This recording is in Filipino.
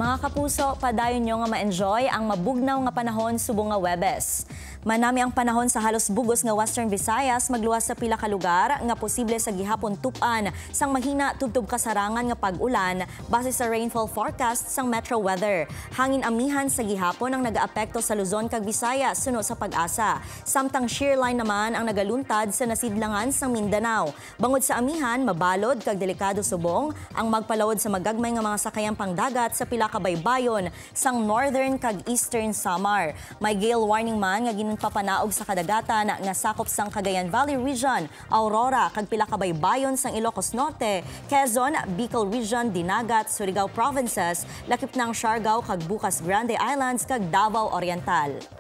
Mga kapuso, padayon nyo nga ma-enjoy ang mabugnaw nga panahon subong nga Webes. Manami ang panahon sa halos bugos nga Western Visayas magluwas sa pila ka lugar nga posible sa gihapon tupan sang mahina tubtob kasarangan nga pag-ulan base sa rainfall forecast sang Metro Weather. Hangin amihan sa gihapon ang nagaapekto sa Luzon kag Visayas suno sa Pag-asa. Samtang shear line naman ang nagaluntad sa nasidlangan sang Mindanao. Bangod sa amihan, mabalod kag delikado subong ang magpalawod sa magagmay nga mga sakayang pangdagat sa pila ka baybayon sang Northern kag Eastern Samar. May gale warning man nga papanaog sa kadagatan nga sakop sang Cagayan Valley Region, Aurora, kag pila ka baybayon sang Ilocos Norte, Quezon, Bicol Region, Dinagat, Surigao Provinces, lakip ng Siargao kag Bukas Grande Islands kag Davao Oriental.